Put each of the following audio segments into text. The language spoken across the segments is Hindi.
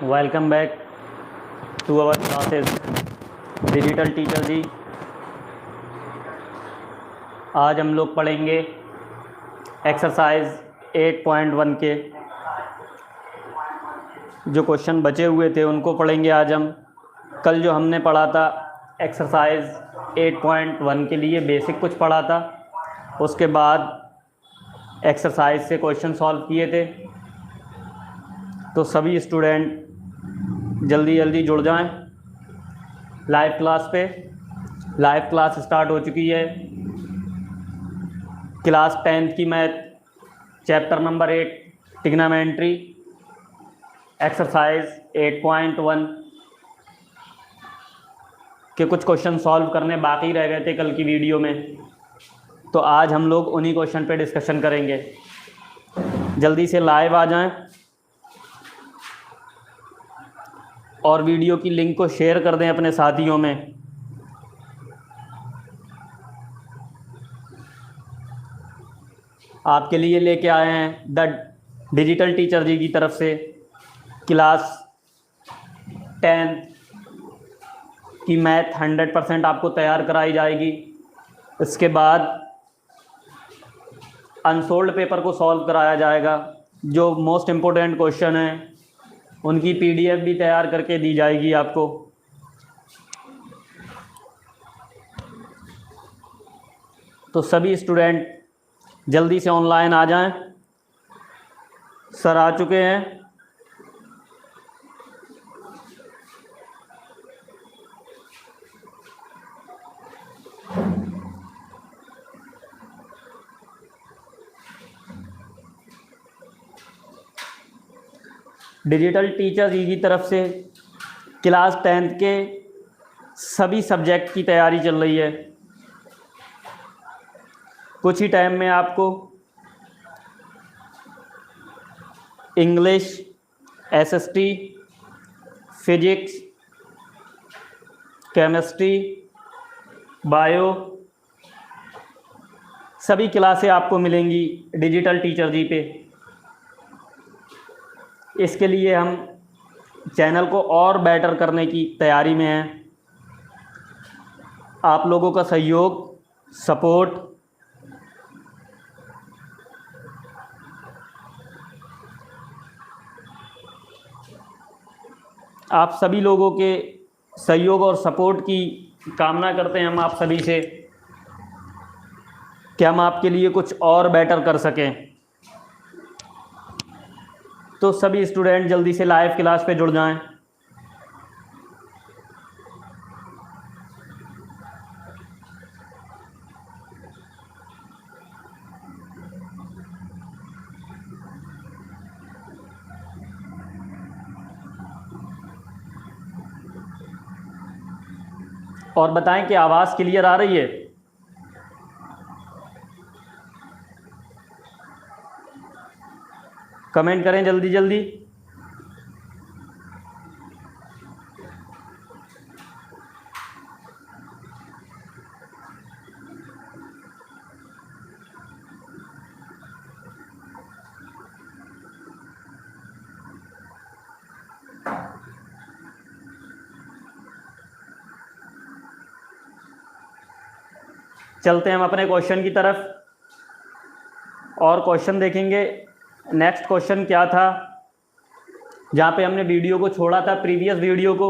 Welcome back to our classes digital teacher ji. आज हम लोग पढ़ेंगे एक्सरसाइज 8.1 के जो क्वेश्चन बचे हुए थे उनको पढ़ेंगे आज हम। कल जो हमने पढ़ा था एक्सरसाइज 8.1 के लिए बेसिक कुछ पढ़ा था, उसके बाद एक्सरसाइज से क्वेश्चन सॉल्व किए थे। तो सभी स्टूडेंट जल्दी जल्दी जुड़ जाएं लाइव क्लास पे। लाइव क्लास स्टार्ट हो चुकी है। क्लास 10th की math chapter number 8 trigonometry exercise 8.1 के कुछ क्वेश्चन सॉल्व करने बाकी रह गए थे कल की वीडियो में, तो आज हम लोग उन्हीं क्वेश्चन पे डिस्कशन करेंगे। जल्दी से लाइव आ जाएं और वीडियो की लिंक को शेयर कर दें अपने साथियों में। आपके लिए लेके आए हैं द डिजिटल टीचर जी की तरफ से क्लास 10th की मैथ 100% आपको तैयार कराई जाएगी। इसके बाद अनसोल्ड पेपर को सॉल्व कराया जाएगा। जो मोस्ट इम्पोर्टेंट क्वेश्चन हैं उनकी पीडीएफ भी तैयार करके दी जाएगी आपको। तो सभी स्टूडेंट जल्दी से ऑनलाइन आ जाएं। सर आ चुके हैं। डिजिटल टीचर जी की तरफ से क्लास 10th के सभी सब्जेक्ट की तैयारी चल रही है। कुछ ही टाइम में आपको English, SST, physics, chemistry, bio सभी क्लासें आपको मिलेंगी डिजिटल टीचर जी पे। इसके लिए हम चैनल को और बेटर करने की तैयारी में हैं। आप लोगों का सहयोग, सपोर्ट आप सभी लोगों के सहयोग और सपोर्ट की कामना करते हैं हम आप सभी से कि हम आपके लिए कुछ और बेटर कर सकें। तो सभी स्टूडेंट जल्दी से लाइव क्लास पे जुड़ जाएं। और बताएं कि आवाज़ क्लियर आ रही है। कमेंट करें जल्दी जल्दी। चलते हैं हम अपने क्वेश्चन की तरफ और क्वेश्चन देखेंगे। नेक्स्ट क्वेश्चन क्या था, जहाँ पे हमने वीडियो को छोड़ा था, प्रीवियस वीडियो को,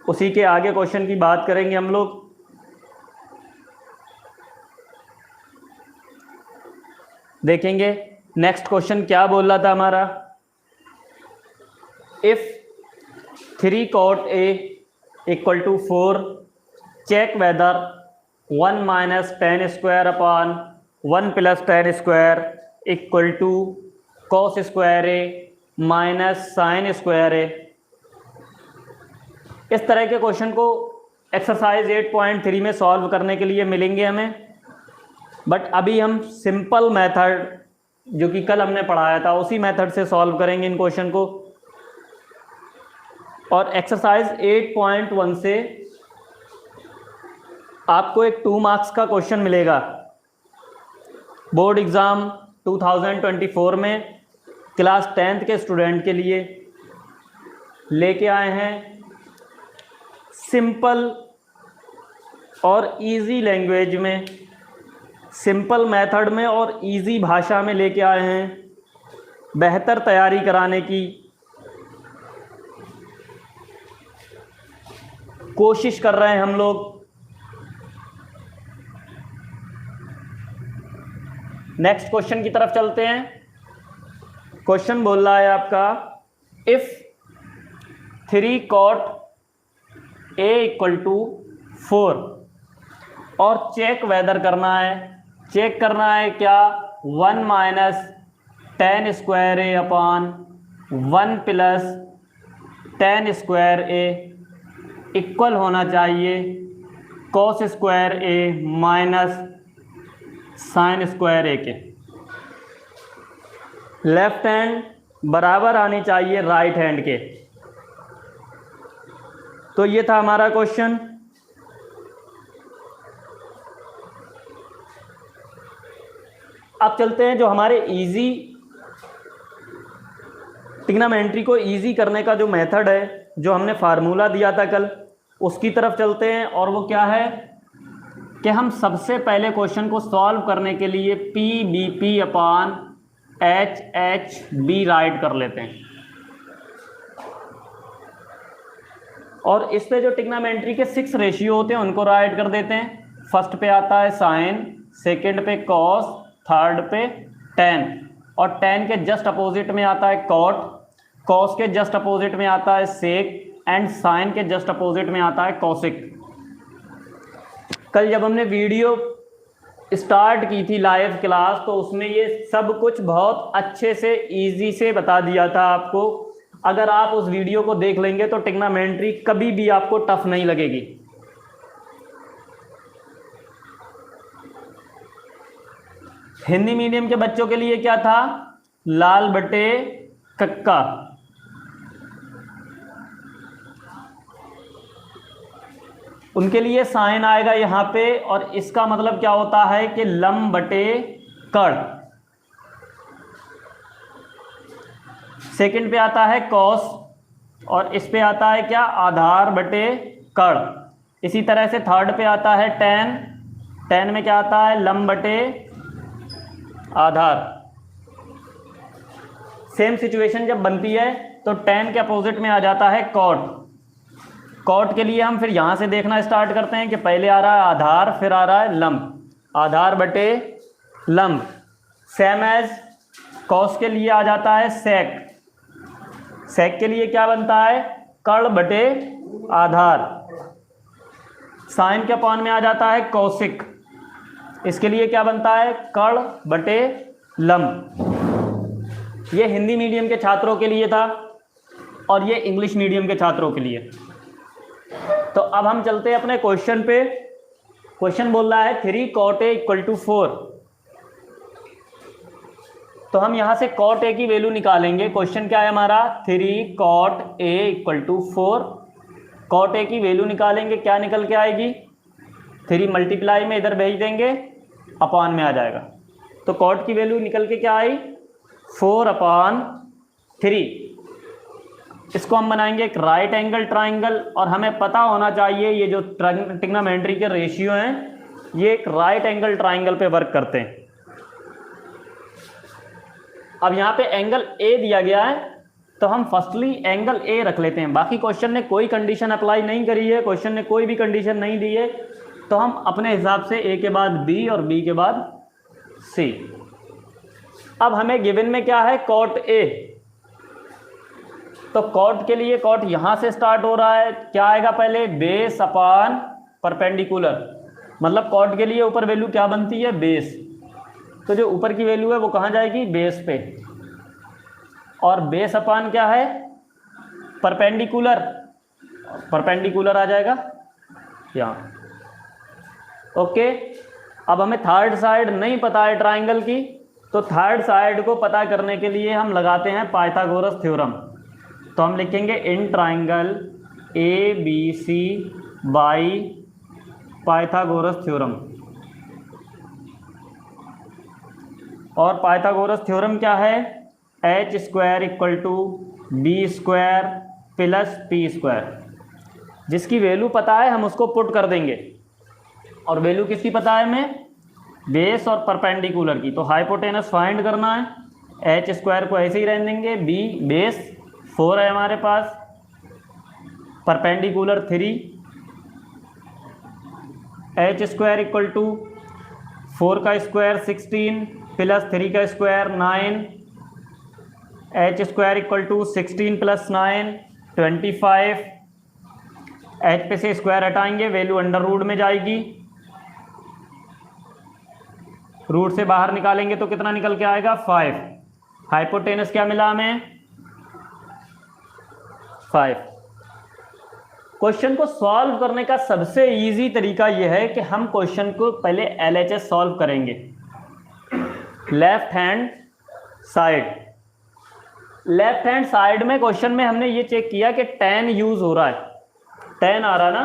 उसी के आगे क्वेश्चन की बात करेंगे हम लोग। देखेंगे नेक्स्ट क्वेश्चन क्या बोल रहा था हमारा। If 3 cot A equal to 4 check whether 1 - 10 square upon 1 + 10 square equal to cos square A minus sine square A। इस तरह के क्वेश्चन को एक्सरसाइज 8.3 में सॉल्व करने के लिए मिलेंगे हमें। बट अभी हम सिंपल मेथड जो कि कल हमने पढ़ाया था उसी मेथड से सॉल्व करेंगे इन क्वेश्चन को। और एक्सरसाइज 8.1 से आपको एक 2 मार्क्स का क्वेश्चन मिलेगा बोर्ड एग्ज़ाम 2024 में क्लास 10th के स्टूडेंट के लिए। लेके आए हैं सिंपल और इजी लैंग्वेज में, सिंपल मेथड में और इजी भाषा में लेके आए हैं, बेहतर तैयारी कराने की कोशिश कर रहे हैं हम लोग। नेक्स्ट क्वेश्चन की तरफ चलते हैं। क्वेश्चन बोल रहा है आपका, इफ 3 cot A = 4 और चेक वेदर करना है। चेक करना है क्या, 1 - tan² A upon 1 + tan² A equal होना चाहिए cos² A minus sin² A के। लेफ्ट हैंड बराबर आनी चाहिए राइट हैंड के। तो ये था हमारा क्वेश्चन। अब चलते हैं जो हमारे इजी ट्रिग्नोमेट्री को इजी करने का जो मेथड है, जो हमने फार्मूला दिया था कल, उसकी तरफ चलते हैं। और वो क्या है कि हम सबसे पहले क्वेश्चन को सॉल्व करने के लिए PBP अपॉन HHB राइट कर लेते हैं। और इस पे जो ट्रिग्नोमेट्री के 6 रेशियो होते हैं उनको राइट कर देते हैं। फर्स्ट पे आता है साइन, सेकंड पे कॉस, थर्ड पे tan, और tan के जस्ट अपोजिट में आता है कॉट, कॉस के जस्ट अपोजिट में आता है सेक, एंड साइन के जस्ट अपोजिट में आता है कॉसिक। कल जब हमने वीडियो स्टार्ट की थी लाइव क्लास, तो उसमें ये सब कुछ बहुत अच्छे से इजी से बता दिया था आपको। अगर आप उस वीडियो को देख लेंगे तो ट्रिग्नोमेट्री कभी भी आपको टफ नहीं लगेगी। हिंदी मीडियम के बच्चों के लिए क्या था, लाल बटे कक्का, उनके लिए साइन आएगा यहाँ पे, और इसका मतलब क्या होता है कि लंब बटे कड़। सेकंड पे आता है कॉस, और इस पे आता है क्या, आधार बटे कड़। इसी तरह से थर्ड पे आता है tan, tan में क्या आता है, लंब बटे आधार। सेम सिचुएशन जब बनती है तो tan के अपोजिट में आ जाता है cot। कॉट के लिए हम फिर यहाँ से देखना स्टार्ट करते हैं कि पहले आ रहा है आधार, फिर आ रहा है लंब, आधार बटे लंब। सेम एज कॉस के लिए आ जाता है सेक, सेक के लिए क्या बनता है, कड़ बटे आधार। साइन के अपॉन में आ जाता है कौशिक, इसके लिए क्या बनता है, कड़ बटे लंब। ये हिंदी मीडियम के छात्रों के लिए था और ये इंग्लिश मीडियम के छात्रों के लिए। तो अब हम चलते हैं अपने क्वेश्चन पे। क्वेश्चन बोल रहा है 3 cot A = 4। तो हम यहां से cot A की वैल्यू निकालेंगे। क्वेश्चन क्या है हमारा, 3 cot A = 4। cot A की वैल्यू निकालेंगे, क्या निकल के आएगी, 3 मल्टीप्लाई में इधर भेज देंगे, अपॉन में आ जाएगा। तो cot की वैल्यू निकल के क्या आई, 4/3। इसको हम बनाएंगे एक राइट एंगल ट्राइंगल, और हमें पता होना चाहिए ये जो ट्रिग्नोमेट्री के रेशियो हैं ये एक राइट एंगल ट्राइंगल पे वर्क करते हैं। अब यहाँ पे एंगल ए दिया गया है तो हम फर्स्टली एंगल ए रख लेते हैं। बाकी क्वेश्चन ने कोई कंडीशन अप्लाई नहीं करी है, क्वेश्चन ने कोई भी कंडीशन नहीं दी है, तो हम अपने हिसाब से ए के बाद बी और बी के बाद सी। अब हमें गिवन में क्या है, cot A, तो cot के लिए cot यहां से स्टार्ट हो रहा है, क्या आएगा पहले, बेस अपॉन परपेंडिकुलर। मतलब cot के लिए ऊपर वैल्यू क्या बनती है, बेस। तो जो ऊपर की वैल्यू है वो कहाँ जाएगी, बेस पे, और बेस अपॉन क्या है, परपेंडिकुलर, परपेंडिकुलर आ जाएगा यहाँ। ओके, अब हमें थर्ड साइड नहीं पता है ट्राइंगल की, तो थर्ड साइड को पता करने के लिए हम लगाते हैं पाइथागोरस थ्योरम। तो हम लिखेंगे in triangle ABC by Pythagoras theorem. और पाइथागोरस थ्योरम क्या है, h² = b² plus P square. जिसकी वैल्यू पता है हम उसको पुट कर देंगे, और वैल्यू किसकी पता है हमें? बेस और परपेंडिकुलर की। तो हाइपोटेनस फाइंड करना है, एच स्क्वायर को ऐसे ही रहने देंगे, बी बेस 4 है हमारे पास, perpendicular 3, H square equal to 4 का स्क्वायर 16 प्लस 3 का square 9, H square equal to 16 plus 9 25, H पे से स्क्वायर हटाएंगे, वैल्यू अंडर रूट में जाएगी, रूट से बाहर निकालेंगे तो कितना निकल के आएगा? 5। हाइपोटेनस क्या मिला हमें? 5। क्वेश्चन को सॉल्व करने का सबसे इजी तरीका यह है कि हम क्वेश्चन को पहले LHS सॉल्व करेंगे। लेफ्ट हैंड साइड में क्वेश्चन में हमने ये चेक किया कि tan यूज हो रहा है, tan आ रहा ना,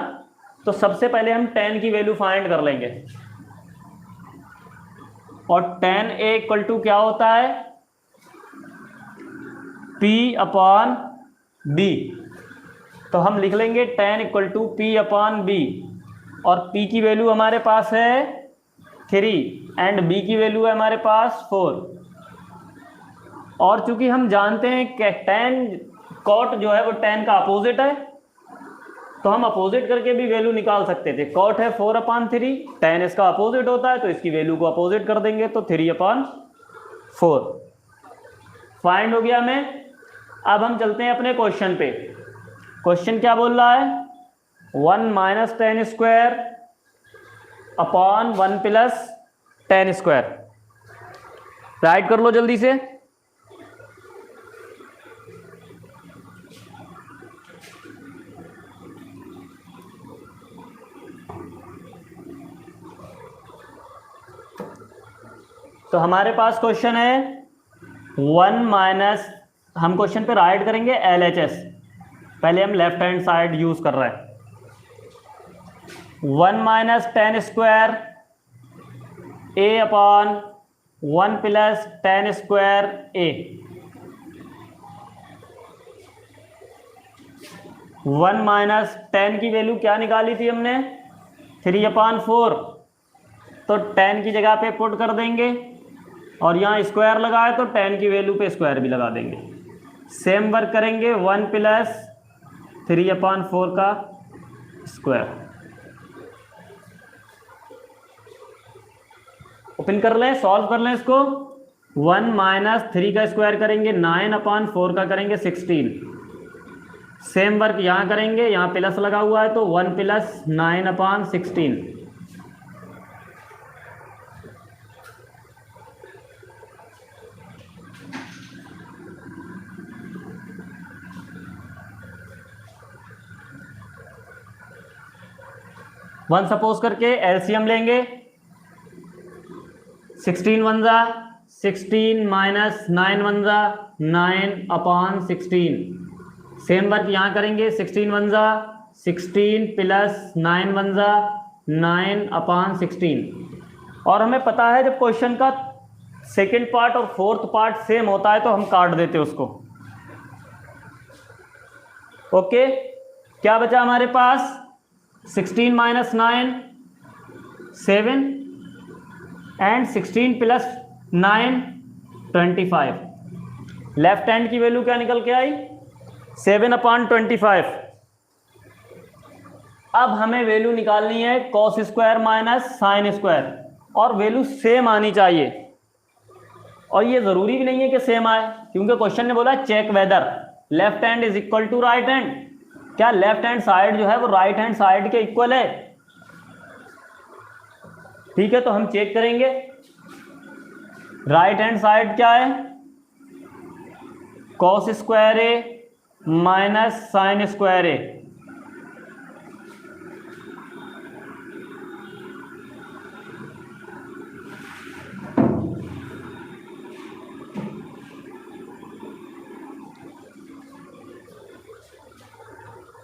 तो सबसे पहले हम tan की वैल्यू फाइंड कर लेंगे। और tan A इक्वल टू क्या होता है? P upon B। तो हम लिख लेंगे tan equal to P upon B, और P की वैल्यू हमारे पास है 3 एंड B की वैल्यू है हमारे पास 4। और चूंकि हम जानते हैं कि tan cot जो है वो tan का अपोजिट है, तो हम अपोजिट करके भी वैल्यू निकाल सकते थे। cot है 4 अपॉन 3, tan इसका अपोजिट होता है तो इसकी वैल्यू को अपोजिट कर देंगे, तो 3 अपॉन 4 फाइंड हो गया हमें। अब हम चलते हैं अपने क्वेश्चन पे। क्वेश्चन क्या बोल रहा है? 1 minus tan square upon 1 plus tan square. Right कर लो जल्दी से। तो हमारे पास क्वेश्चन है 1 माइनस, हम क्वेश्चन पे राइट करेंगे LHS, पहले हम लेफ्ट हैंड साइड यूज कर रहे हैं। 1 minus tan square A upon 1 plus tan square A। 1 minus tan की वैल्यू क्या निकाली थी हमने? 3 अपॉन 4, तो tan की जगह पे पुट कर देंगे, और यहाँ स्क्वायर लगाए तो tan की वैल्यू पे स्क्वायर भी लगा देंगे। सेम वर्क करेंगे, 1 प्लस 3 अपॉन 4 का स्क्वायर। ओपन कर लें, सॉल्व कर लें इसको। 1 माइनस 3 का स्क्वायर करेंगे 9 अपॉन 4 का करेंगे 16। सेम वर्क यहाँ करेंगे, यहाँ प्लस लगा हुआ है तो 1 प्लस 9 अपॉन 16। वन सपोज करके एलसीएम लेंगे, 16 वन जा 16 माइनस 9 वन जा 9 अपॉन 16। सेम वर्क यहाँ करेंगे, 16 वन जा 16 प्लस 9 वन जा 9 अपॉन 16। और हमें पता है जब क्वेश्चन का सेकेंड पार्ट और फोर्थ पार्ट सेम होता है तो हम काट देते उसको। ओके, क्या बचा हमारे पास? 16 minus 9 7 and 16 plus 9 25। Left hand की वैल्यू क्या निकल के आई? 7 अपॉन 25। अब हमें वैल्यू निकालनी है cos square minus sine square, और वैल्यू सेम आनी चाहिए। और ये जरूरी भी नहीं है कि सेम आए, क्योंकि क्वेश्चन ने बोला check whether left hand is equal to right hand. क्या लेफ्ट हैंड साइड जो है वो राइट हैंड साइड के इक्वल है? ठीक है, तो हम चेक करेंगे राइट हैंड साइड क्या है? कॉस स्क्वायर ए माइनस साइन स्क्वायर ए।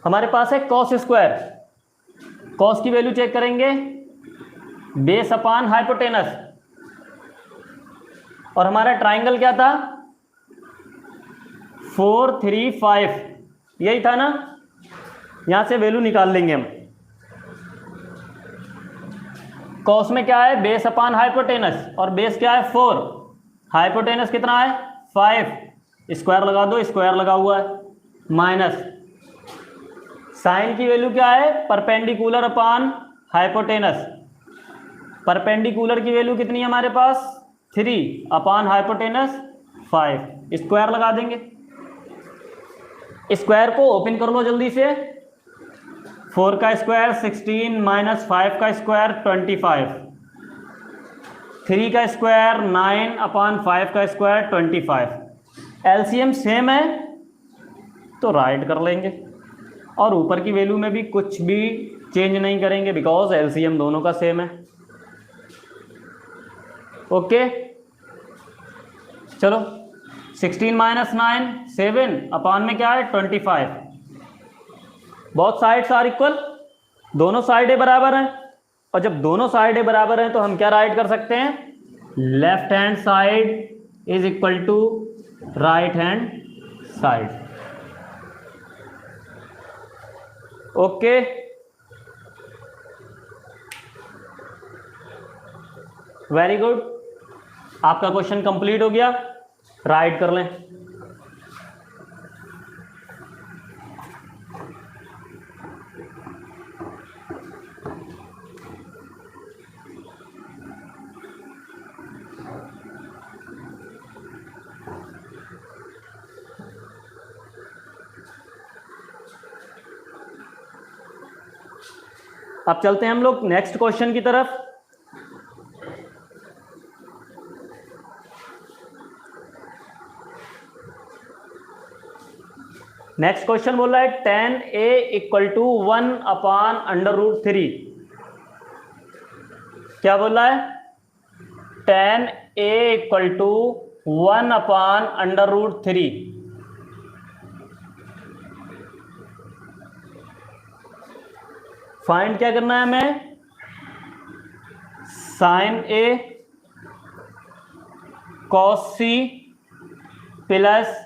हमारे पास है कॉस स्क्वायर, कॉस की वैल्यू चेक करेंगे बेस अपान हाइपोटेनस, और हमारा ट्राइंगल क्या था? 4 3 5। यही था ना, यहाँ से वैल्यू निकाल लेंगे हम। कॉस में क्या है, बेस अपान हाइपोटेनस, और बेस क्या है 4, हाइपोटेनस कितना है 5, स्क्वायर लगा दो, स्क्वायर लगा हुआ है, माइनस साइन की वैल्यू क्या है, परपेंडिकुलर अपान हाइपोटेनस, परपेंडिकुलर की वैल्यू कितनी है हमारे पास 3 अपान हाइपोटेनस 5, स्क्वायर लगा देंगे। स्क्वायर को ओपन कर लो जल्दी से, 4 का स्क्वायर 16 माइनस 5 का स्क्वायर 25, 3 का स्क्वायर 9 अपान 5 का स्क्वायर 25। एलसीएम सेम है तो राइट कर लेंगे, और ऊपर की वैल्यू में भी कुछ भी चेंज नहीं करेंगे बिकॉज एलसीएम दोनों का सेम है। ओके चलो, 16 माइनस 9 7 अपान में क्या है 25। बोथ साइड्स आर इक्वल, दोनों साइडें बराबर हैं, और जब दोनों साइडें बराबर हैं तो हम क्या राइट कर सकते हैं, left hand side is equal to right hand side. Okay very good, आपका क्वेश्चन कंप्लीट हो गया, राइट कर लें। अब चलते हैं हम लोग नेक्स्ट क्वेश्चन की तरफ। नेक्स्ट क्वेश्चन बोल रहा है 10a equal to 1 upon under root 3। क्या बोल रहा है, 10a equal to 1 upon under root 3। Find क्या करना है हमें, sine A cos C plus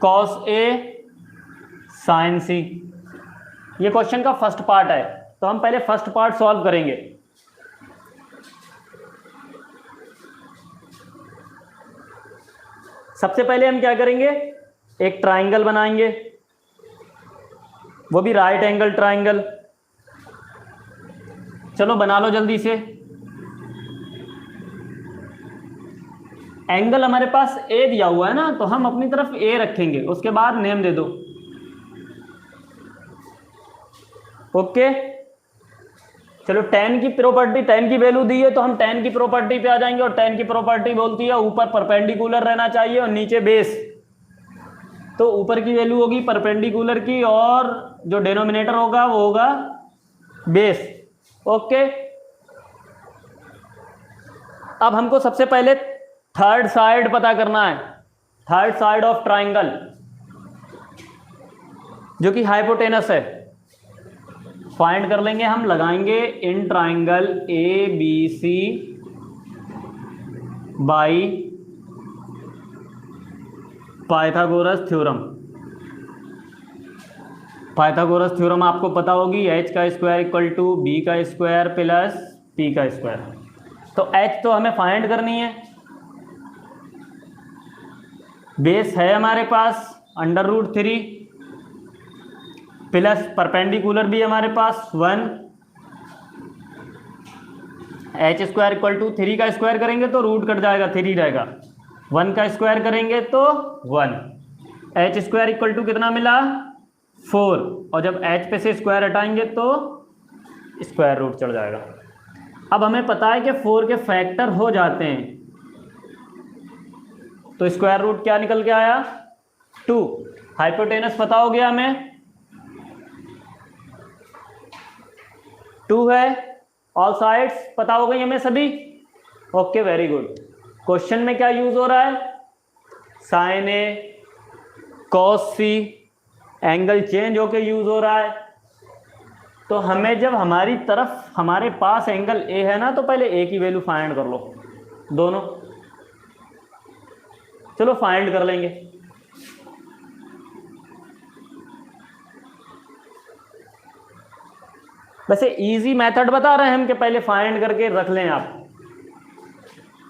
cos A sine C. ये क्वेश्चन का फर्स्ट पार्ट है, तो हम पहले फर्स्ट पार्ट सॉल्व करेंगे। सबसे पहले हम क्या करेंगे, एक ट्राइंगल बनाएंगे, वो भी राइट एंगल ट्राइंगल। चलो बना लो जल्दी से। एंगल हमारे पास ए दिया हुआ है ना, तो हम अपनी तरफ ए रखेंगे, उसके बाद नेम दे दो। ओके चलो, tan की प्रॉपर्टी, tan की वैल्यू दी है तो हम tan की प्रॉपर्टी पे आ जाएंगे, और tan की प्रॉपर्टी बोलती है ऊपर परपेंडिकुलर रहना चाहिए और नीचे बेस। तो ऊपर की वैल्यू होगी परपेंडिकुलर की, और जो डिनोमिनेटर होगा वो होगा बेस। ओके अब हमको सबसे पहले थर्ड साइड पता करना है, थर्ड साइड ऑफ ट्राइंगल जो कि हाइपोटेनस है। फाइंड कर लेंगे हम, लगाएंगे in triangle A B C by Pythagoras theorem. Pythagoras theorem आपको पता होगी, h का स्क्वायर इक्वल टू b का स्क्वायर प्लस p का स्क्वायर। तो h तो हमें फाइंड करनी है, बेस है हमारे पास अंडर रूट 3 प्लस परपेंडिकुलर भी हमारे पास 1, h स्क्वायर इक्वल टू 3 का स्क्वायर करेंगे तो रूट कट जाएगा, 3 रहेगा, 1 का स्क्वायर करेंगे तो 1, h स्क्वायर इक्वल टू कितना मिला 4, और जब h पे से स्क्वायर हटाएंगे तो स्क्वायर रूट चढ़ जाएगा। अब हमें पता है कि 4 के फैक्टर हो जाते हैं, तो स्क्वायर रूट क्या निकल के आया 2। हाइपोटेनस पता हो गया हमें 2 है, ऑल साइड्स पता हो गई हमें सभी। Okay very good. क्वेश्चन में क्या यूज हो रहा है, sign A cos C, angle change होके यूज हो रहा है। तो हमें जब हमारी तरफ हमारे पास एंगल ए है ना, तो पहले ए की वैल्यू फाइंड कर लो दोनों। चलो फाइंड कर लेंगे। वैसे इजी मेथड बता रहे हैं हम कि पहले फाइंड करके रख लें आप,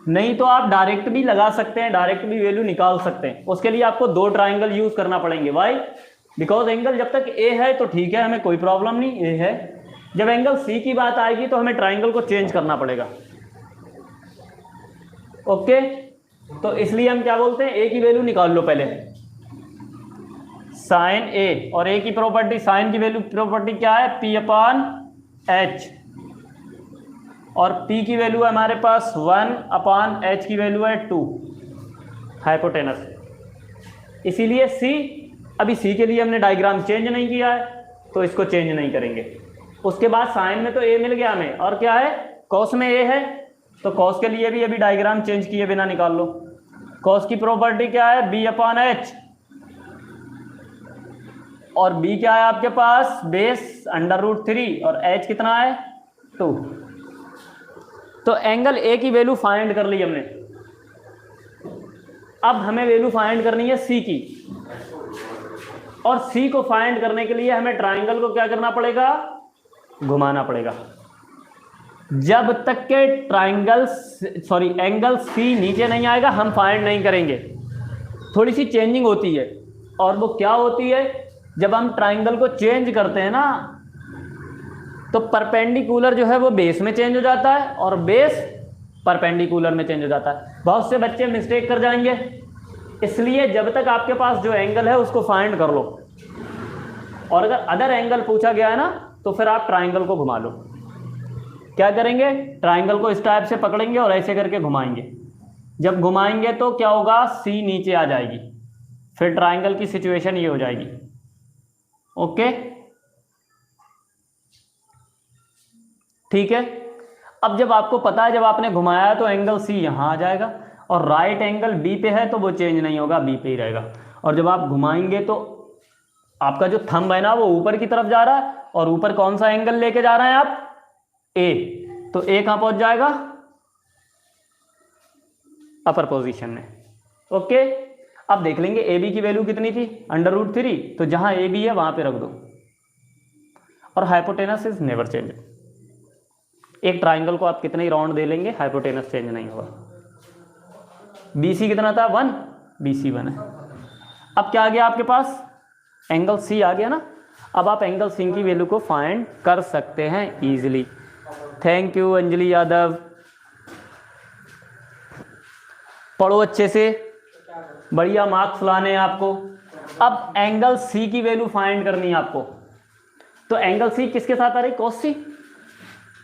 नहीं तो आप डायरेक्ट भी लगा सकते हैं, डायरेक्ट भी वैल्यू निकाल सकते हैं। उसके लिए आपको 2 ट्राइंगल यूज करना पड़ेंगे। वाई? बिकॉज एंगल जब तक ए है तो ठीक है, हमें कोई प्रॉब्लम नहीं, ए है। जब एंगल सी की बात आएगी तो हमें ट्राइंगल को चेंज करना पड़ेगा। ओके, तो इसलिए हम क्या बोलते हैं, ए की वैल्यू निकाल लो पहले, साइन ए, और ए की प्रॉपर्टी, साइन की वैल्यू प्रॉपर्टी क्या है, पी अपॉन एच, और P की वैल्यू है हमारे पास 1 अपॉन H की वैल्यू है 2 हाइपोटेनस। इसीलिए C, अभी C के लिए हमने डायग्राम चेंज नहीं किया है तो इसको चेंज नहीं करेंगे। उसके बाद साइन में तो A मिल गया हमें, और क्या है, कॉस में A है, तो कॉस के लिए भी अभी डायग्राम चेंज किए बिना निकाल लो। कॉस की प्रॉपर्टी क्या है, B अपॉन H, और B क्या है आपके पास, बेस √3, और H कितना है, 2। तो एंगल ए की वैल्यू फाइंड कर ली हमने। अब हमें वैल्यू फाइंड करनी है सी की, और सी को फाइंड करने के लिए हमें ट्राइंगल को क्या करना पड़ेगा, घुमाना पड़ेगा। जब तक के एंगल सी नीचे नहीं आएगा हम फाइंड नहीं करेंगे। थोड़ी सी चेंजिंग होती है, और वो क्या होती है, जब हम ट्राइंगल को चेंज करते हैं ना तो परपेंडिकुलर जो है वो बेस में चेंज हो जाता है, और बेस परपेंडिकुलर में चेंज हो जाता है। बहुत से बच्चे मिस्टेक कर जाएंगे, इसलिए जब तक आपके पास जो एंगल है उसको फाइंड कर लो, और अगर अदर एंगल पूछा गया है ना तो फिर आप ट्राइंगल को घुमा लो। क्या करेंगे, ट्राइंगल को इस टाइप से पकड़ेंगे और ऐसे करके घुमाएंगे। जब घुमाएंगे तो क्या होगा, सी नीचे आ जाएगी, फिर ट्राइंगल की सिचुएशन ये हो जाएगी। ओके, ठीक है। अब जब आपको पता है, जब आपने घुमाया तो एंगल सी यहां आ जाएगा, और राइट एंगल बी पे है तो वो चेंज नहीं होगा, बी पे ही रहेगा। और जब आप घुमाएंगे तो आपका जो थंब है ना वो ऊपर की तरफ जा रहा है, और ऊपर कौन सा एंगल लेके जा रहे हैं आप, ए, तो ए कहां पहुंच जाएगा, अपर पोजीशन में। ओके, अब देख लेंगे ए बी की वैल्यू कितनी थी, √3, तो जहां ए बी है वहां पे रख दो, और हाइपोटेनस इज नेवर चेंज। एक ट्राइंगल को आप कितने ही राउंड दे लेंगे, हाइपोटेनस चेंज नहीं होगा। BC कितना था, 1, BC 1 है। अब क्या आ गया आपके पास, एंगल C आ गया ना। अब आप एंगल C की वैल्यू को फाइंड कर सकते हैं easily. Thank you Anjali Yadav, पढ़ो अच्छे से, बढ़िया मार्क्स लाने हैं आपको। अब एंगल C की वैल्यू फाइंड करनी है आपको, तो एंगल C किसके साथ आ रही, cos C,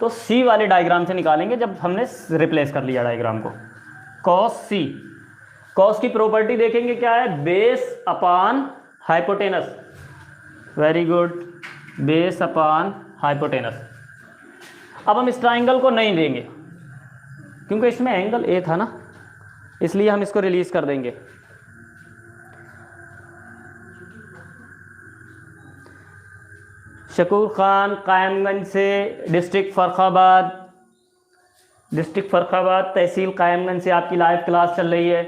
तो C वाले डायग्राम से निकालेंगे जब हमने रिप्लेस कर लिया डायग्राम को। cos C, cos की प्रॉपर्टी देखेंगे क्या है, base upon hypotenuse. Very good, base upon hypotenuse. अब हम इस ट्राइंगल को नहीं देंगे क्योंकि इसमें एंगल A था ना, इसलिए हम इसको रिलीज कर देंगे। शकूर खान कायमगंज से, डिस्ट्रिक्ट फर्रुखाबाद तहसील कायमगंज से आपकी लाइव क्लास चल रही है।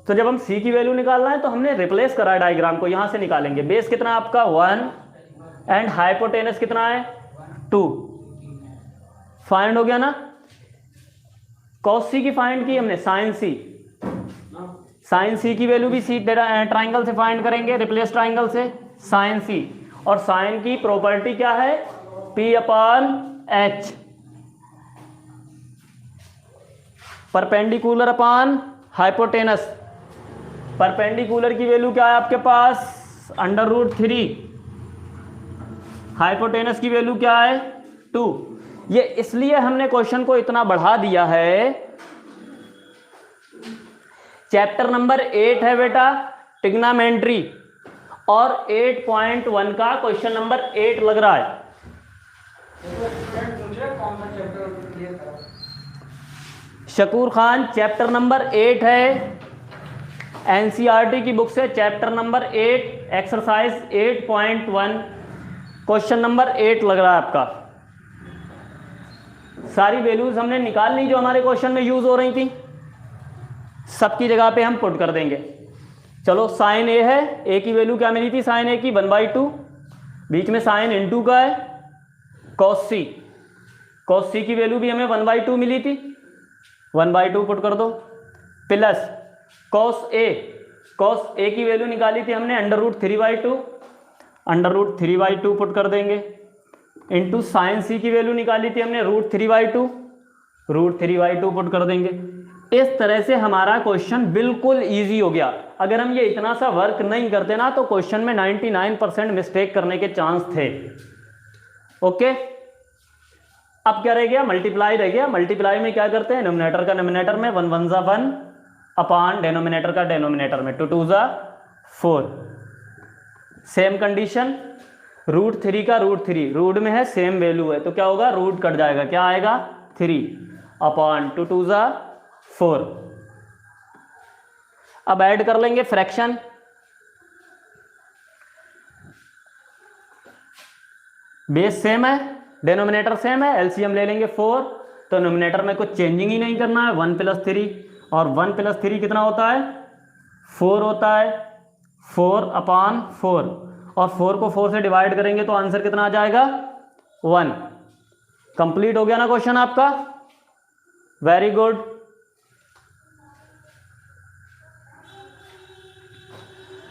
तो जब हम C की वैल्यू निकालना है तो हमने रिप्लेस करा डायग्राम को, यहां से निकालेंगे। बेस कितना आपका 1 एंड हाइपोटेनस कितना है 2, फाइंड हो गया ना। cos C की फाइंड की हमने, साइन C की वैल्यू भी C ट्राइंगल से फाइंड करेंगे, रिप्लेस ट्राइंगल से साइन C, और साइन की प्रॉपर्टी क्या है, P upon H, perpendicular upon hypotenuse. Perpendicular की वैल्यू क्या है आपके पास, √3, हाइपोटेनस की वैल्यू क्या है 2। ये इसलिए हमने क्वेश्चन को इतना बढ़ा दिया है, चैप्टर नंबर 8 है बेटा ट्रिग्नोमेट्री, और 8.1 का क्वेश्चन नंबर 8 लग रहा है। शकूर खान चैप्टर नंबर 8 है, एनसीईआरटी की बुक से chapter number 8 exercise 8.1 question number 8 लग रहा है आपका। सारी वैल्यूज हमने निकाल ली जो हमारे क्वेश्चन में यूज हो रही थी, सबकी जगह पे हम पुट कर देंगे। चलो साइन A है, A की वैल्यू क्या मिली थी, साइन A की 1/2, बीच में साइन इनटू का है कॉस सी, कॉस सी की वैल्यू भी हमें 1/2 मिली थी, 1/2 पुट कर दो, plus cos A, cos A की वैल्यू निकाली थी हमने √3/2, √3/2 पुट कर देंगे, इंटू साइन सी की वैल्यू निकाली थी हमने √3/2, √3/2 पुट कर देंगे। इस तरह से हमारा क्वेश्चन बिल्कुल इजी हो गया। अगर हम ये इतना सा वर्क नहीं करते ना तो क्वेश्चन में 99% मिस्टेक करने के चांस थे। ओके, अब क्या रह गया, मल्टीप्लाई रह गया। मल्टीप्लाई में क्या करते हैं, डिनोमिनेटर का डिनोमिनेटर में 1 1 ज़ा 1 अपॉन डिनोमिनेटर का डिनोमिनेटर में 2 2 ज़ा 4। सेम कंडीशन, √3 का √3 रूट में है, सेम वैल्यू है तो क्या होगा, रूट कट जाएगा, क्या आएगा 3 अपॉन 2 2 ज़ा 4। अब ऐड कर लेंगे फ्रैक्शन, बेस सेम है, डिनोमिनेटर सेम है, एलसीएम ले लेंगे 4, तो डिनोमिनेटर में कुछ चेंजिंग ही नहीं करना है, 1 + 3, और 1 + 3 कितना होता है 4 होता है, 4 अपॉन 4, और 4 को 4 से डिवाइड करेंगे तो आंसर कितना आ जाएगा 1। कंप्लीट हो गया ना क्वेश्चन आपका, वेरी गुड।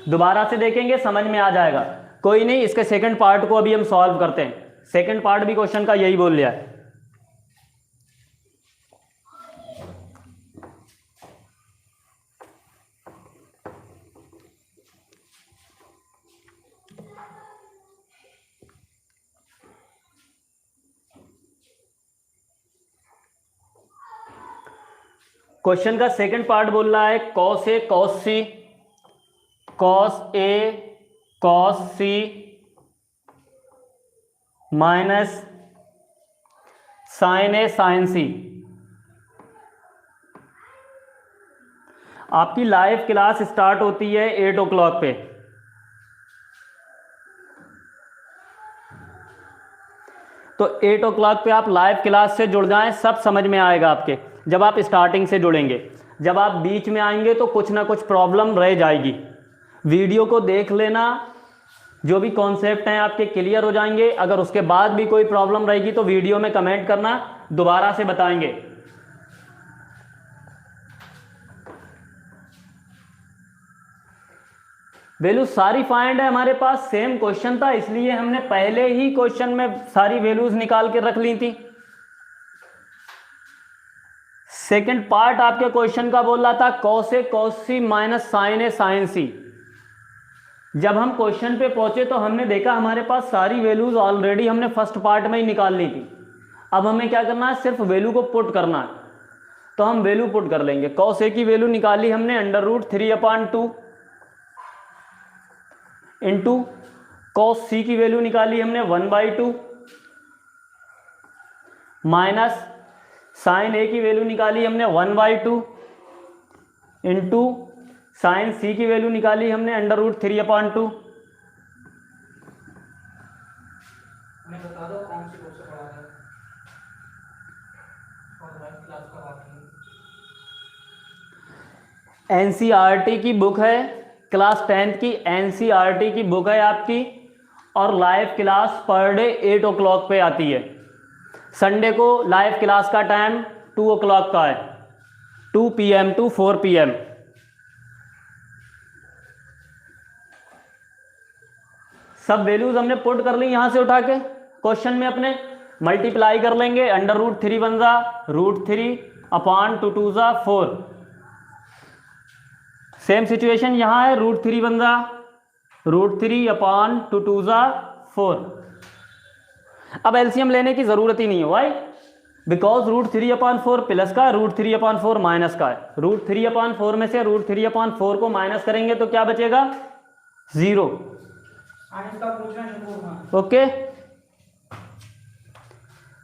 दोबारा से देखेंगे समझ में आ जाएगा, कोई नहीं, इसके सेकंड पार्ट को अभी हम सॉल्व करते हैं। सेकंड पार्ट भी क्वेश्चन का यही बोल लिया है। क्वेश्चन का सेकंड पार्ट बोल रहा है cos A cos C, cos A cos C minus sign A sine सी। आपकी लाइव क्लास स्टार्ट होती है 8 o'clock पे, तो 8 o'clock पे आप लाइव क्लास से जुड़ जाएं, सब समझ में आएगा आपके। जब आप स्टार्टिंग से जुड़ेंगे, जब आप बीच में आएंगे तो कुछ ना कुछ प्रॉब्लम रह जाएगी। वीडियो को देख लेना, जो भी कॉन्सेप्ट हैं आपके क्लियर हो जाएंगे। अगर उसके बाद भी कोई प्रॉब्लम रहेगी तो वीडियो में कमेंट करना, दोबारा से बताएंगे। वैल्यू सारी फाइंड है हमारे पास, सेम क्वेश्चन था इसलिए हमने पहले ही क्वेश्चन में सारी वैल्यूज निकाल के रख ली थी। सेकंड पार्ट आपके क्वेश्चन का बोल रहा था cos A cos C minus sign A sine सी। जब हम क्वेश्चन पे पहुंचे तो हमने देखा हमारे पास सारी वैल्यूज ऑलरेडी हमने फर्स्ट पार्ट में ही निकाल ली थी। अब हमें क्या करना है, सिर्फ वैल्यू को पुट करना है, तो हम वैल्यू पुट कर लेंगे। कॉस ए की वैल्यू निकाली हमने √3/2 इंटू कॉस सी की वैल्यू निकाली हमने 1/2 माइनस साइन ए की वैल्यू निकाली हमने 1/2 इंटू साइन सी की वैल्यू निकाली हमने √3/2। बता दो कौन सी बुक से पढ़ा रहे हैं और लाइव क्लास करवाती है। एनसीईआरटी की बुक है, क्लास 10th की एनसीईआरटी की बुक है आपकी, और live class per day 8 o'clock पे आती है। संडे को लाइव क्लास का टाइम 2 o'clock का है, 2 PM to 4 PM। सब वैल्यूज हमने पुट कर ली यहां से उठा के क्वेश्चन में अपने, मल्टीप्लाई कर लेंगे, √3 1 ज़ा √3 अपॉन 2 2 ज़ा 4। सेम सिचुएशन यहां है, √3 1 ज़ा √3 अपॉन 2 2 ज़ा 4। अब एलसीएम लेने की जरूरत ही नहीं है, वाई बिकॉज √3/4 प्लस का √3/4 माइनस का है। √3/4 में से √3/4 को माइनस करेंगे तो क्या बचेगा 0। ओके,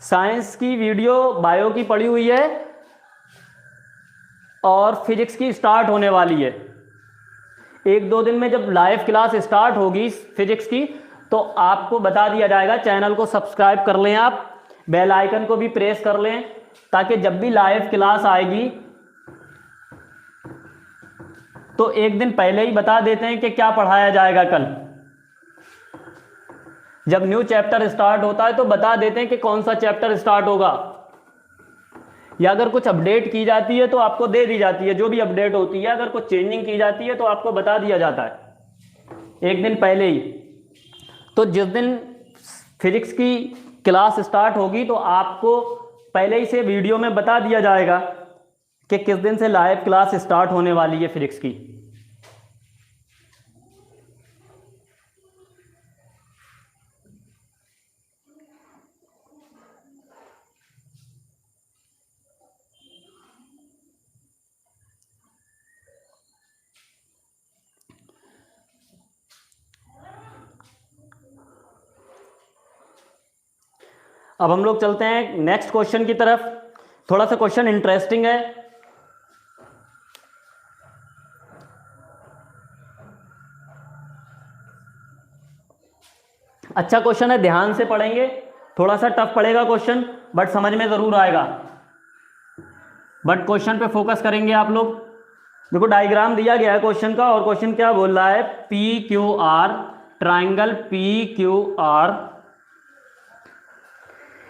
साइंस की वीडियो बायो की पड़ी हुई है और फिजिक्स की स्टार्ट होने वाली है। 1-2 दिन में जब लाइव क्लास स्टार्ट होगी फिजिक्स की तो आपको बता दिया जाएगा। चैनल को सब्सक्राइब कर लें, आप बेल आइकन को भी प्रेस कर लें, ताकि जब भी लाइव क्लास आएगी तो एक दिन पहले ही बता देते हैं कि क्या पढ़ाया जाएगा कल। जब न्यू चैप्टर स्टार्ट होता है तो बता देते हैं कि कौन सा चैप्टर स्टार्ट होगा, या अगर कुछ अपडेट की जाती है तो आपको दे दी जाती है, जो भी अपडेट होती है अगर कुछ चेंजिंग की जाती है तो आपको बता दिया जाता है एक दिन पहले ही। तो जिस दिन फिजिक्स की क्लास स्टार्ट होगी तो आपको पहले ही से वीडियो में बता दिया जाएगा कि किस दिन से लाइव क्लास स्टार्ट होने वाली है फिजिक्स की। अब हम लोग चलते हैं नेक्स्ट क्वेश्चन की तरफ। थोड़ा सा क्वेश्चन इंटरेस्टिंग है। अच्छा क्वेश्चन है, ध्यान से पढ़ेंगे, थोड़ा सा टफ पड़ेगा क्वेश्चन बट समझ में जरूर आएगा, बट क्वेश्चन पे फोकस करेंगे आप लोग। देखो डायग्राम दिया गया है क्वेश्चन का, और क्वेश्चन क्या बोल रहा है, P Q R, triangle P Q R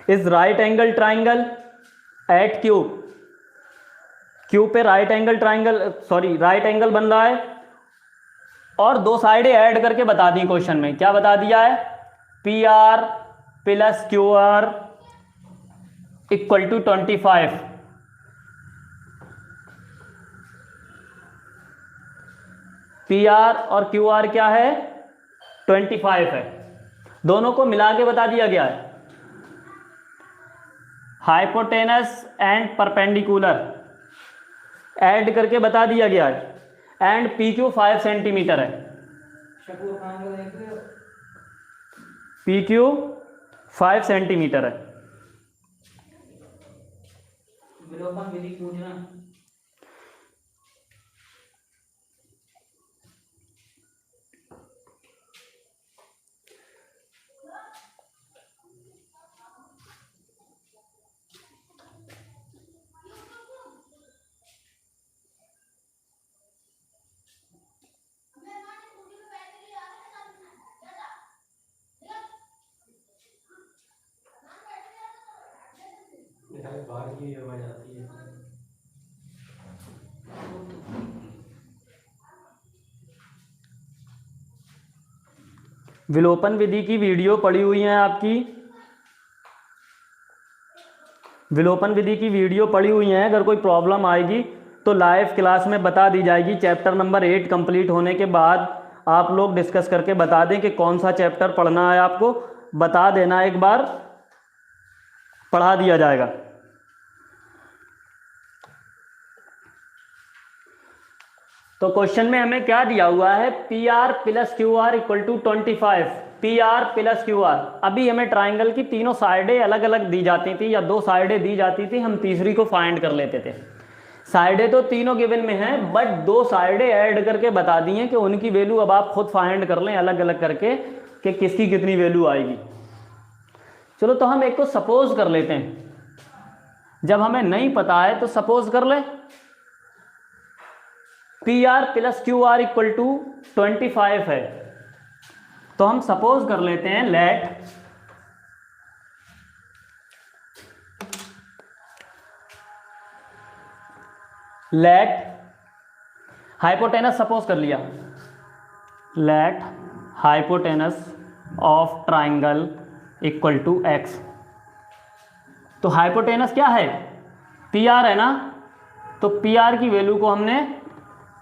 is right angle triangle at Q. Q पे right angle triangle, sorry right angle बन रहा है, और दो साइडें ऐड करके बता दी क्वेश्चन में। क्या बता दिया है, P R plus Q R equal to 25। P R और क्यू आर क्या है, 25 है। दोनों को मिला के बता दिया गया है। हाइपोटेनस एंड परपेंडिकुलर ऐड करके बता दिया गया है, एंड पी क्यू 5 सेंटीमीटर है। पी क्यू 5 सेंटीमीटर है। विलोपन विधि की वीडियो पड़ी हुई है आपकी, विलोपन विधि की वीडियो पड़ी हुई है। अगर कोई प्रॉब्लम आएगी तो लाइव क्लास में बता दी जाएगी। चैप्टर नंबर 8 कंप्लीट होने के बाद आप लोग डिस्कस करके बता दें कि कौन सा चैप्टर पढ़ना है, आपको बता देना, एक बार पढ़ा दिया जाएगा। तो क्वेश्चन में हमें क्या दिया हुआ है, P R plus Q R equal to 25। P R plus Q R, अभी हमें ट्राइंगल की तीनों साइडें अलग अलग दी जाती थी या दो साइडें दी जाती थी, हम तीसरी को फाइंड कर लेते थे। साइडें तो तीनों गिवन में हैं, बट दो साइडें ऐड करके बता दी हैं कि उनकी वैल्यू अब आप खुद फाइंड कर लें अलग अलग करके कि किसकी कितनी वैल्यू आएगी। चलो तो हम एक को सपोज कर लेते हैं, जब हमें नहीं पता है तो सपोज कर ले P R plus Q R equal to 25 है। तो हम सपोज कर लेते हैं लेट हाइपोटेनस सपोज कर लिया, let hypotenuse of triangle equal to X. तो हाइपोटेनस क्या है, पी आर है ना, तो पी आर की वैल्यू को हमने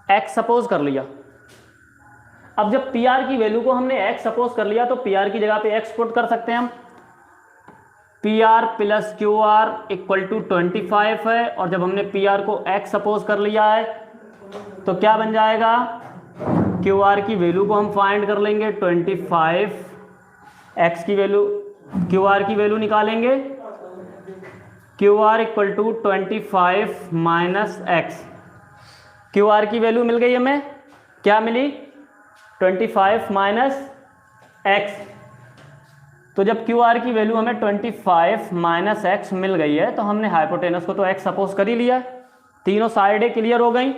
एक्स सपोज कर लिया। अब जब पी आर की वैल्यू को हमने एक्स सपोज कर लिया तो पी आर की जगह पे एक्स पुट कर सकते हैं हम। P R plus Q R equal to 25 है, और जब हमने पी आर को एक्स सपोज कर लिया है तो क्या बन जाएगा, क्यू आर की वैल्यू को हम फाइंड कर लेंगे 25, एक्स की वैल्यू, क्यू आर की वैल्यू निकालेंगे, Q R equal to 25 minus X. Q R की वैल्यू मिल गई हमें, क्या मिली, 25 माइनस एक्स। तो जब क्यू आर की वैल्यू हमें 25 माइनस एक्स मिल गई है तो हमने हाइपोटेनस को तो एक्स सपोज कर ही लिया, तीनों साइडें क्लियर हो गई।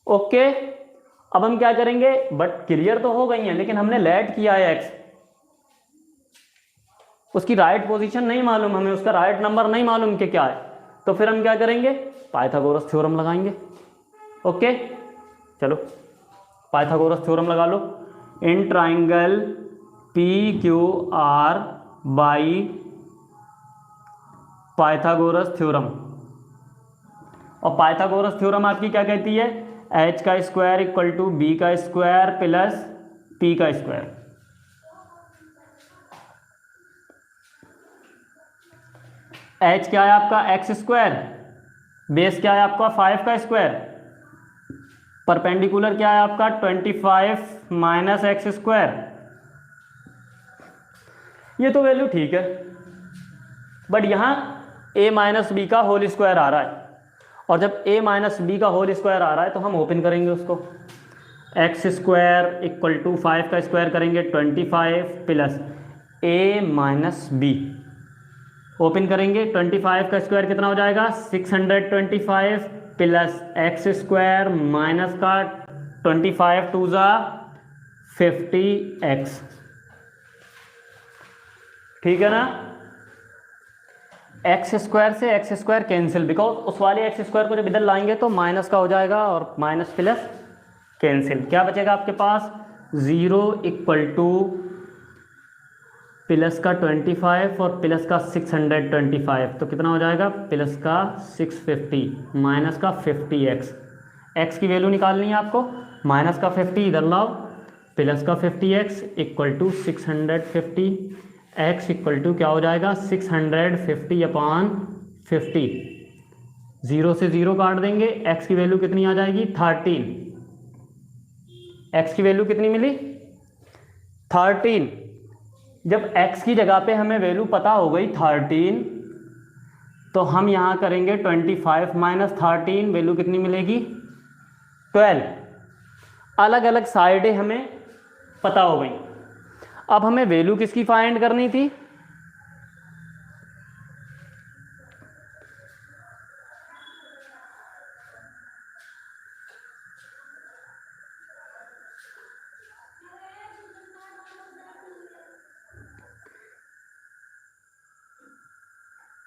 ओके, अब हम क्या करेंगे, बट क्लियर तो हो गई हैं लेकिन हमने लेट किया है एक्स, उसकी राइट पोजीशन नहीं मालूम हमें, उसका राइट नंबर नहीं मालूम कि क्या है, तो फिर हम क्या करेंगे, पाइथागोरस थ्योरम लगाएंगे। ओके, चलो पाइथागोरस थ्योरम लगा लो। In triangle P Q R by Pythagoras theorem, और पाइथागोरस थ्योरम आपकी क्या कहती है, एच का स्क्वायर इक्वल टू बी का स्क्वायर प्लस पी का स्क्वायर। एच क्या है आपका, एक्स स्क्वायर, बेस क्या है आपका 5 का स्क्वायर, परपेंडिकुलर क्या है आपका 25 माइनस एक्स स्क्वायर। ये तो वैल्यू ठीक है, बट यहां a माइनस बी का होल स्क्वायर आ रहा है, और जब a माइनस बी का होल स्क्वायर आ रहा है तो हम ओपन करेंगे उसको, एक्स स्क्वायर इक्वल टू 5 का स्क्वायर करेंगे 25 plus a minus B, open करेंगे 25 का स्क्वायर कितना हो जाएगा 625 प्लस एक्स स्क्वायर माइनस का 25 टू ज़ा 50x, ठीक है ना। एक्स स्क्वायर से एक्स स्क्वायर कैंसिल, बिकॉज उस वाले एक्स स्क्वायर को जब इधर लाएंगे तो माइनस का हो जाएगा और माइनस प्लस कैंसिल, क्या बचेगा आपके पास 0 इक्वल टू प्लस का 25 और प्लस का 625, तो कितना हो जाएगा प्लस का 650 माइनस का 50x, x की वैल्यू निकालनी है आपको, माइनस का 50 इधर लाओ प्लस का 50x equal to 650, x equal to क्या हो जाएगा 650 अपॉन 50, 0 से 0 काट देंगे, x की वैल्यू कितनी आ जाएगी 13, x की वैल्यू कितनी मिली 13। जब x की जगह पे हमें वैल्यू पता हो गई 13, तो हम यहाँ करेंगे 25 माइनस 13, वैल्यू कितनी मिलेगी 12। अलग अलग साइडें हमें पता हो गई, अब हमें वैल्यू किसकी फाइंड करनी थी,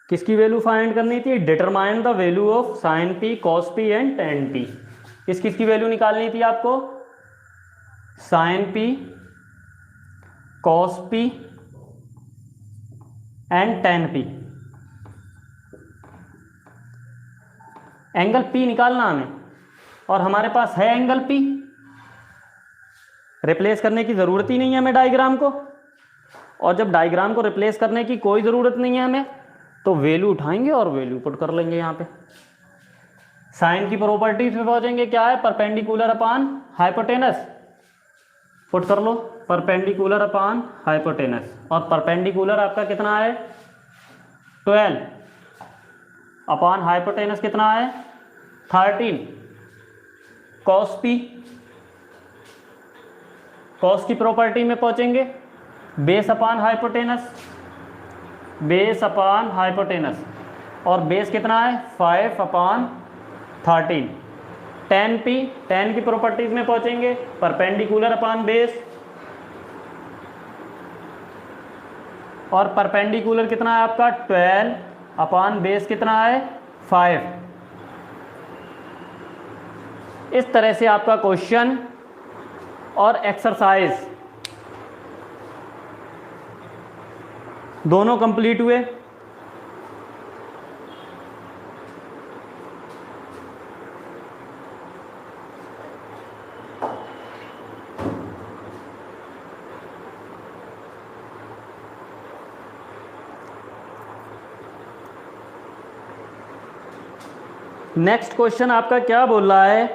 किसकी वैल्यू फाइंड करनी थी, determine the value of sine P cos P and tan P. किसकी वैल्यू निकालनी थी आपको, sine P cos P and tan P. Angle P निकालना हमें, और हमारे पास है एंगल पी, रिप्लेस करने की ज़रूरत ही नहीं है हमें डायग्राम को, और जब डायग्राम को रिप्लेस करने की कोई ज़रूरत नहीं है हमें, तो वैल्यू उठाएंगे और वैल्यू पुट कर लेंगे यहाँ पे। साइन की प्रॉपर्टीज पे पहुंचेंगे, क्या है परपेंडिकुलर अपॉन हाइपोटेनस, पुट कर लो परपेंडिकुलर अपॉन हाइपोटेनस, और परपेंडिकुलर आपका कितना है 12 अपॉन हाइपोटेनस कितना है 13। कॉस पी, कॉस की प्रॉपर्टी में पहुंचेंगे, base upon hypotenuse, base upon hypotenuse, और बेस कितना है 5 अपॉन 13। टेन पी, टेन की प्रॉपर्टीज में पहुंचेंगे, परपेंडिकुलर अपॉन बेस, और परपेंडिकुलर कितना है आपका 12 अपॉन बेस कितना है 5। इस तरह से आपका क्वेश्चन और एक्सरसाइज दोनों कंप्लीट हुए। नेक्स्ट क्वेश्चन आपका क्या बोल रहा है,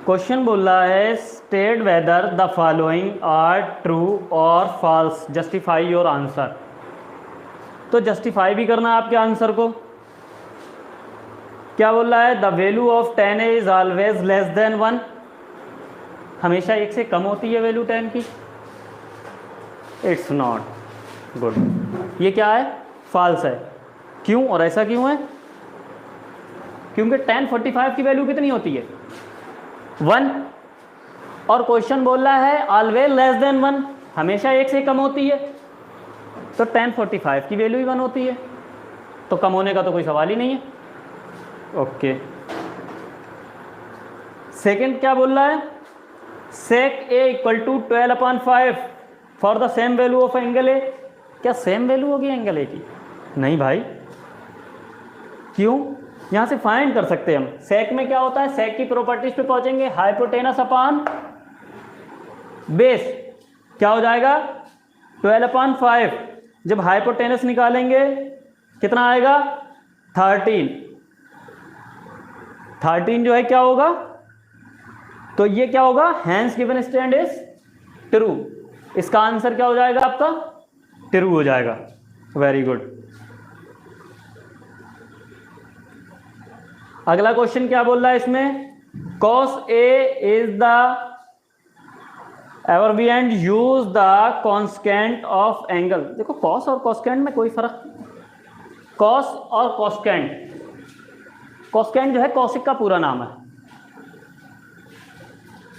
क्वेश्चन बोल रहा है state whether the following are true और फॉल्स, जस्टिफाई योर आंसर। तो जस्टिफाई भी करना है आपके आंसर को। क्या बोल रहा है, the value of 10 is always less than 1, हमेशा 1 से कम होती है वैल्यू 10 की। इट्स नॉट गुड, ये क्या है फॉल्स है। क्यों और ऐसा क्यों है, क्योंकि 10 45 की वैल्यू कितनी होती है 1, और क्वेश्चन बोल रहा है ऑलवेज लेस देन 1, हमेशा 1 से कम होती है। तो tan 45 की वैल्यू ही 1 होती है, तो कम होने का तो कोई सवाल ही नहीं है। ओके, सेकंड क्या बोल रहा है, sec a equal to 12/5 for the same value of angle A. क्या सेम वैल्यू होगी एंगल ए की? नहीं भाई, क्यों? यहाँ से फाइंड कर सकते हैं हम। सेक में क्या होता है, सेक की प्रॉपर्टीज पे पहुंचेंगे, हाइपोटेनस अपॉन बेस क्या हो जाएगा 12/5। जब हाइपोटेनस निकालेंगे कितना आएगा 13 जो है क्या होगा, तो ये क्या होगा, hence given stand is true. इसका आंसर क्या हो जाएगा आपका, ट्रू हो जाएगा। Very good. अगला क्वेश्चन क्या बोल रहा है इसमें, cos A इज द एवरबिएंट use the constant of angle. देखो cos और कॉस्केंट में कोई फर्क, cos और कॉस्केंट, कॉस्केंट जो है कॉसिक का पूरा नाम है,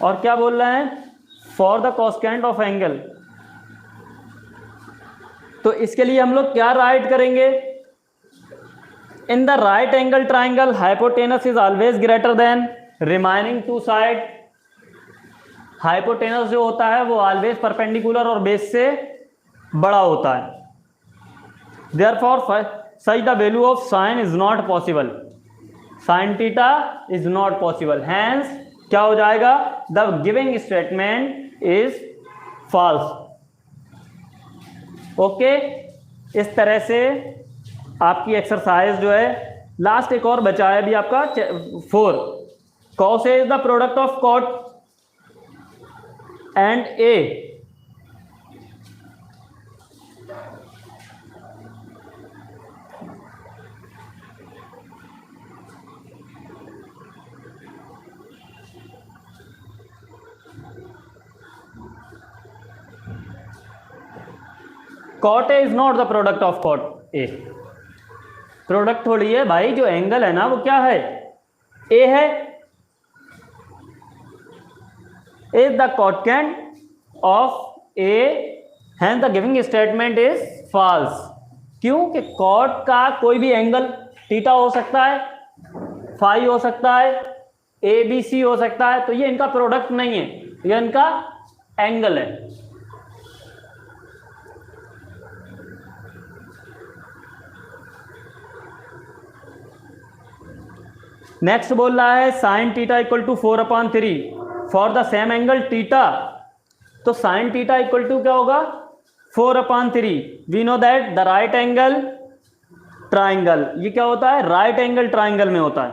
और क्या बोल रहे हैं for the cosecant of angle. तो इसके लिए हम लोग क्या राइट करेंगे, in the right angle triangle hypotenuse is always greater than remaining two side. Hypotenuse जो होता है वो ऑलवेज परपेंडिकुलर और बेस से बड़ा होता है। Therefore such the value of sine is not possible, sine theta is not possible, hence क्या हो जाएगा, the giving statement is false. Okay, इस तरह से आपकी एक्सरसाइज जो है, लास्ट एक और बचा है अभी आपका 4। cos A is the product of cot and A। cot A is not the product of cot A। Product थोड़ी है भाई, जो एंगल है ना वो क्या है, ए है। Is the cotangent of A, hence the giving statement is false. क्यों कि कॉट का कोई भी एंगल थीटा हो सकता है, फाई हो सकता है, ए बी सी हो सकता है, तो ये इनका प्रोडक्ट नहीं है, ये इनका एंगल है। नेक्स्ट बोल रहा है sine theta equal to 4/3 for the same angle theta. तो साइन थीटा इक्वल टू क्या होगा 4/3। We know that the right angle triangle, ये क्या होता है, राइट एंगल ट्राइंगल में होता है।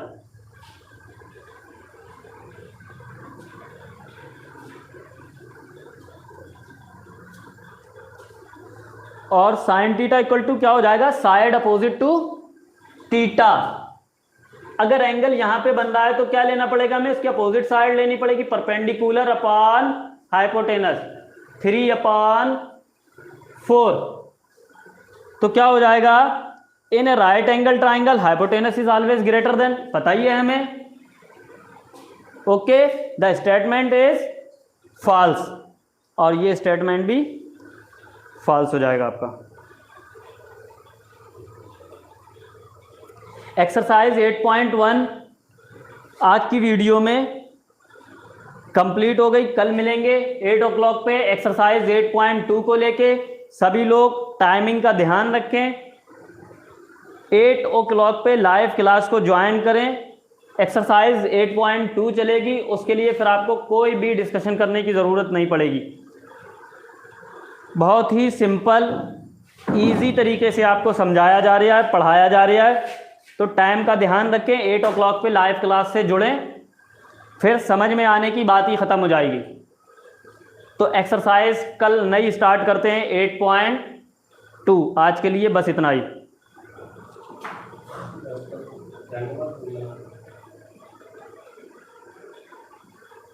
और साइन थीटा इक्वल टू क्या हो जाएगा, साइड अपोजिट टू थीटा। अगर एंगल यहां पे बन रहा है तो क्या लेना पड़ेगा हमें, इसकी अपोजिट साइड लेनी पड़ेगी, परपेंडिकुलर अपॉन हाइपोटेनस 3/4। तो क्या हो जाएगा, in right angle triangle hypotenuse is always greater than, पता ही है हमें। Okay, the statement is false, और ये स्टेटमेंट भी फॉल्स हो जाएगा आपका। एक्सरसाइज 8.1 आज की वीडियो में कंप्लीट हो गई। कल मिलेंगे 8 o'clock पे एक्सरसाइज 8.2 को लेके। सभी लोग टाइमिंग का ध्यान रखें, 8 o'clock पे लाइव क्लास को ज्वाइन करें। एक्सरसाइज 8.2 चलेगी, उसके लिए फिर आपको कोई भी डिस्कशन करने की ज़रूरत नहीं पड़ेगी। बहुत ही सिंपल इजी तरीके से आपको समझाया जा रहा है, पढ़ाया जा रहा है। तो टाइम का ध्यान रखें, 8 o'clock पे लाइव क्लास से जुड़ें, फिर समझ में आने की बात ही ख़त्म हो जाएगी। तो एक्सरसाइज कल नई स्टार्ट करते हैं 8.2। आज के लिए बस इतना ही।